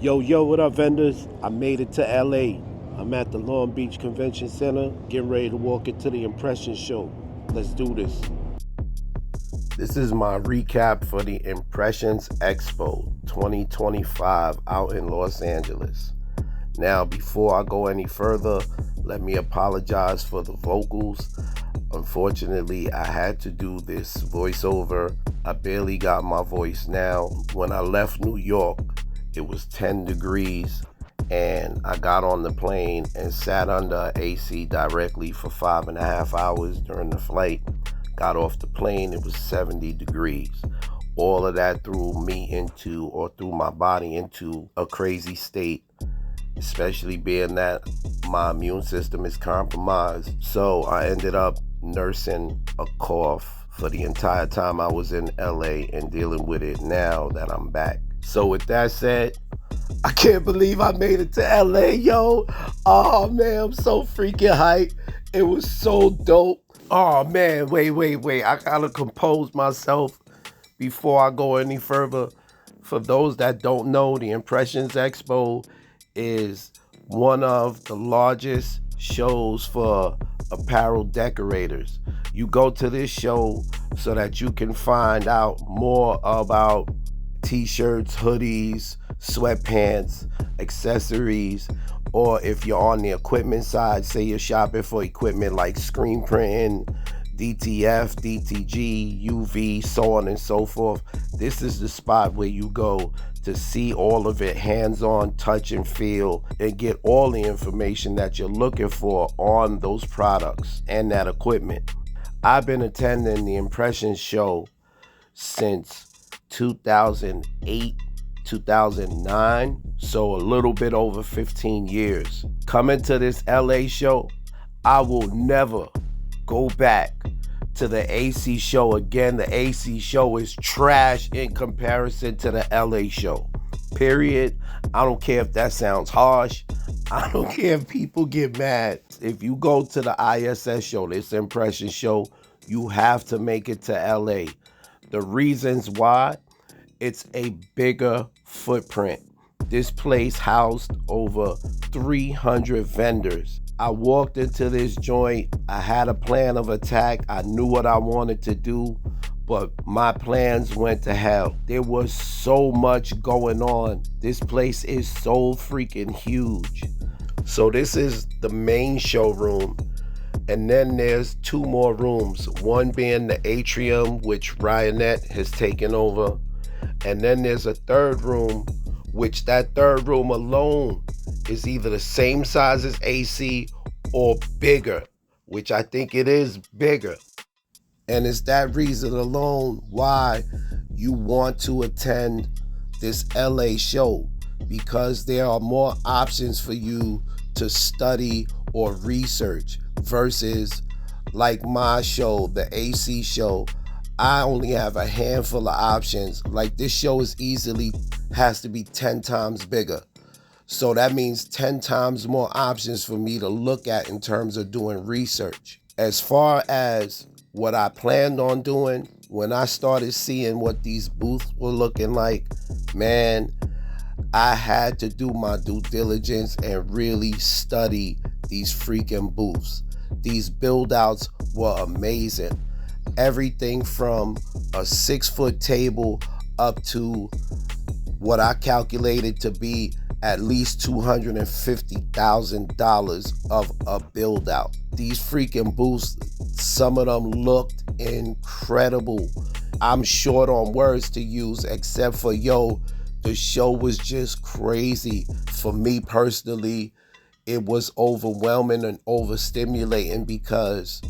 Yo, what up, vendors? I made it to LA. I'm at the Long Beach Convention Center, getting ready to walk into the Impressions show. Let's do this. This is my recap for the Impressions Expo 2025 out in Los Angeles. Now, before I go any further, let me apologize for the vocals. Unfortunately, I had to do this voiceover. I barely got my voice now. When I left New York, it was 10 degrees, and I got on the plane and sat under AC directly for 5.5 hours during the flight. Got off the plane, it was 70 degrees. All of that threw my body into a crazy state, especially being that my immune system is compromised. So I ended up nursing a cough for the entire time I was in LA and dealing with it now that I'm back. So with that said, I can't believe I made it to LA, yo. Oh man, I'm so freaking hyped. It was so dope. Oh man, wait. I gotta compose myself before I go any further. For those that don't know, the Impressions Expo is one of the largest shows for apparel decorators. You go to this show so that you can find out more about t-shirts, hoodies, sweatpants, accessories, or if you're on the equipment side, say you're shopping for equipment like screen printing, DTF, DTG, UV, so on and so forth. This is the spot where you go to see all of it hands-on, touch and feel, and get all the information that you're looking for on those products and that equipment. I've been attending the Impressions show since 2008, 2009, so a little bit over 15 years. Coming to this LA show, I will never go back to the AC show again. The AC show is trash in comparison to the LA show. Period. I don't care if that sounds harsh. I don't care if people get mad. If you go to the ISS show, this Impression show, you have to make it to LA. The reasons why: it's a bigger footprint. This place housed over 300 vendors. I walked into this joint. I had a plan of attack. I knew what I wanted to do, but my plans went to hell. There was so much going on. This place is so freaking huge. So this is the main showroom. And then there's two more rooms, one being the atrium, which Ryanette has taken over. And then there's a third room, which that third room alone is either the same size as AC or bigger, which I think it is bigger. And it's that reason alone why you want to attend this LA show, because there are more options for you to study or research versus like my show, the AC show. I only have a handful of options. Like this show has to be 10 times bigger. So that means 10 times more options for me to look at in terms of doing research. As far as what I planned on doing, when I started seeing what these booths were looking like, man, I had to do my due diligence and really study these freaking booths. These build outs were amazing. Everything from a 6-foot table up to what I calculated to be at least $250,000 of a build out. These freaking booths, some of them looked incredible. I'm short on words to use except for the show was just crazy. For me personally, it was overwhelming and overstimulating because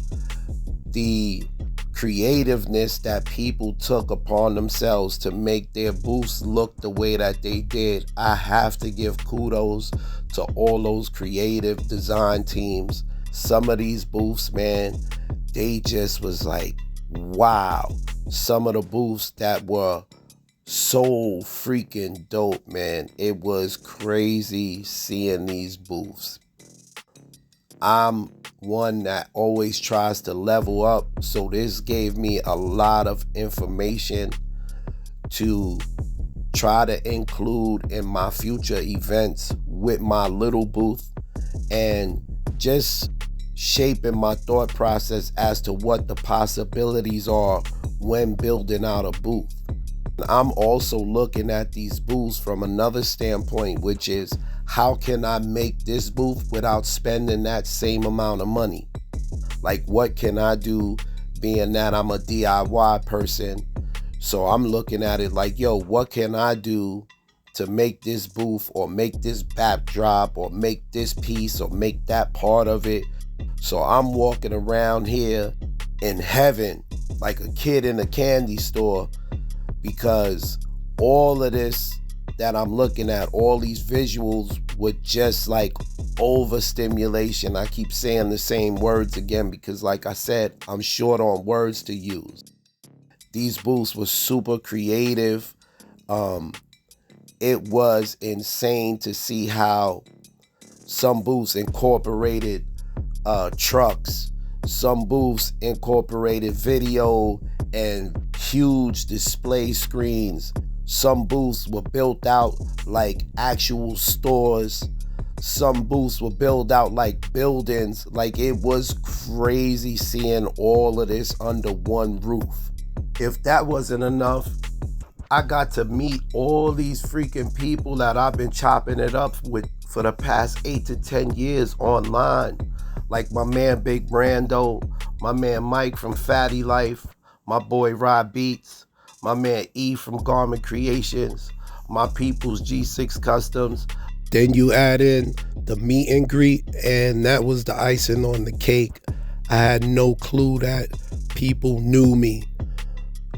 the creativeness that people took upon themselves to make their booths look the way that they did. I have to give kudos to all those creative design teams. Some of these booths, man, they just was like, wow. Some of the booths that were so freaking dope, man. It was crazy seeing these booths. I'm one that always tries to level up, so this gave me a lot of information to try to include in my future events with my little booth, and just shaping my thought process as to what the possibilities are when building out a booth. I'm also looking at these booths from another standpoint, which is how can I make this booth without spending that same amount of money? Like, what can I do, being that I'm a DIY person? So I'm looking at it like, yo, what can I do to make this booth, or make this backdrop, or make this piece, or make that part of it? So I'm walking around here in heaven like a kid in a candy store, because all of this that I'm looking at, all these visuals, with just like overstimulation. I keep saying the same words again because, like I said, I'm short on words to use. These booths were super creative. It was insane to see how some booths incorporated trucks, some booths incorporated video and huge display screens. Some booths were built out like actual stores. Some booths were built out like buildings. Like, it was crazy seeing all of this under one roof. If that wasn't enough, I got to meet all these freaking people that I've been chopping it up with for the past 8 to 10 years online. Like my man Big Brando, my man Mike from Fatty Life, my boy Rod Beats, my man E from Garment Creations, my people's G6 Customs. Then you add in the meet and greet, and that was the icing on the cake. I had no clue that people knew me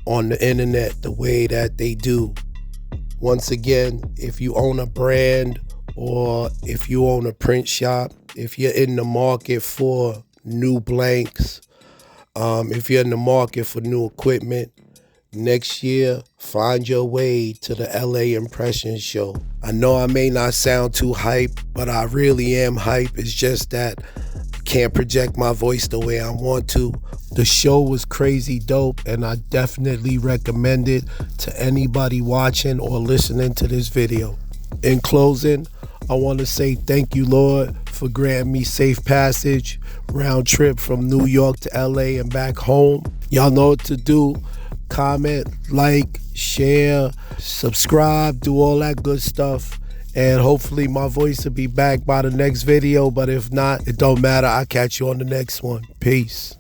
on the internet the way that they do. Once again, if you own a brand, or if you own a print shop, if you're in the market for new blanks, if you're in the market for new equipment, next year, find your way to the LA Impressions show. I know I may not sound too hype, but I really am hype. It's just that I can't project my voice the way I want to. The show was crazy dope, and I definitely recommend it to anybody watching or listening to this video. In closing, I want to say thank you, Lord, for granting me safe passage, round trip from New York to LA and back home. Y'all know what to do. Comment, like, share, subscribe, do all that good stuff. And hopefully my voice will be back by the next video. But if not, it don't matter. I'll catch you on the next one. Peace.